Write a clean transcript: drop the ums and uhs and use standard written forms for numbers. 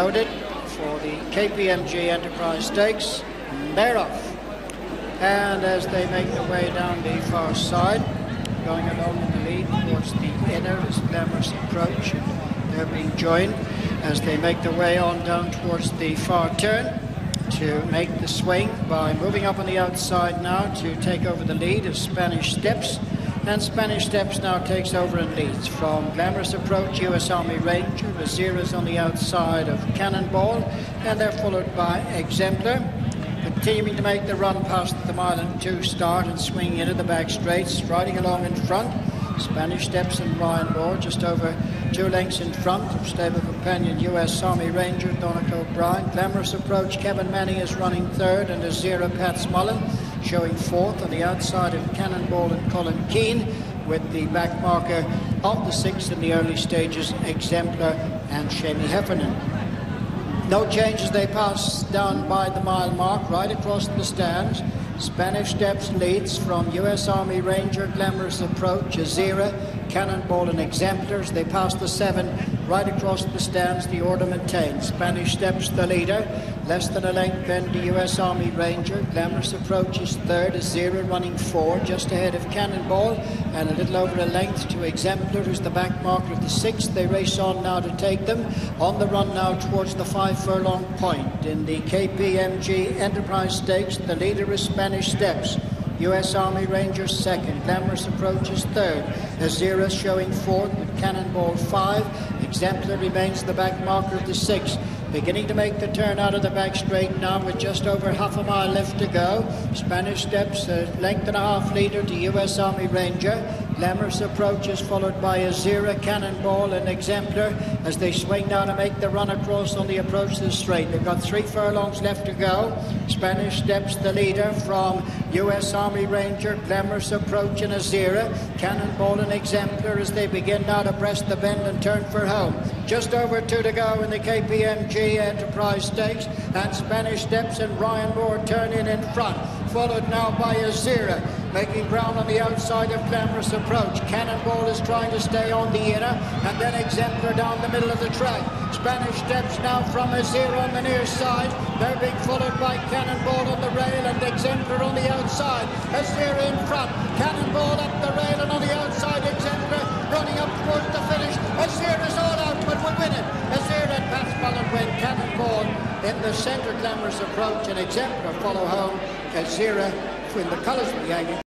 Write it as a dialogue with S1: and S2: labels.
S1: Loaded for the Kpmg Enterprise Stakes. They're off. And as they make their way down the far side, going along in the lead towards the inner is Glamorous Approach. They're being joined as they make their way on down towards the far turn to make the swing by moving up on the outside now to take over the lead is Spanish Steps. And Spanish Steps now takes over and leads from Glamorous Approach, US Army Ranger. Eziyra's on the outside of Cannonball, and they're followed by Exemplar. Continuing to make the run past the mile and 2 start and swinging into the back straights, riding along in front. Spanish Steps and Ryan Moore just over 2 lengths in front of stable companion US Army Ranger Donica O'Brien. Glamorous Approach, Kevin Manning is running third, and Eziyra Pat Smullen showing fourth on the outside of Cannonball and Colin Keane, with the back marker of the 6th in the early stages, Exemplar and Shamie Heffernan. No change as they pass down by the mile mark, right across the stands. Spanish Steps leads from US Army Ranger, Glamorous Approach, Eziyra, Cannonball and Exemplars. They pass the 7 right across the stands. The order maintains. Spanish Steps the leader, less than a length then to US Army Ranger. Glamorous Approach is third. Eziyra running 4, just ahead of Cannonball, and a little over a length to Exemplar, who's the back marker of the 6th. They race on now to take them. On the run now towards the 5 furlong point in the Kpmg Enterprise Stakes. The leader is Spanish Steps. US Army Ranger second, Glamorous Approach is third, Eziyra showing fourth with Cannonball 5, Exemplar remains the back marker of the 6th. Beginning to make the turn out of the back straight now with just over half a mile left to go. Spanish Steps a length and a half leader to US Army Ranger. Glamorous Approach is followed by Eziyra, Cannonball and Exemplar as they swing now to make the run across on the approach to the straight. They've got 3 furlongs left to go. Spanish Steps the leader from US Army Ranger, Glamorous Approach and Eziyra. Cannonball and Exemplar as they begin now to breast the bend and turn for home. Just over 2 to go in the Kpmg Enterprise Stakes, and Spanish Steps and Ryan Moore turn in front, followed now by Eziyra, making ground on the outside of Glamorous Approach. Cannonball is trying to stay on the inner, and then Exemplar down the middle of the track. Spanish Steps now from Eziyra on the near side. They're being followed by Cannonball on the rail and Exemplar on the outside. Eziyra in front, Cannonball up the rail and on the outside Exemplar running up towards the finish. Eziyra's all out but will win it. Eziyra and Pat Smullen win. Cannonball in the centre, Glamorous Approach and Exemplar follow home. Eziyra in the colours of the Yankees.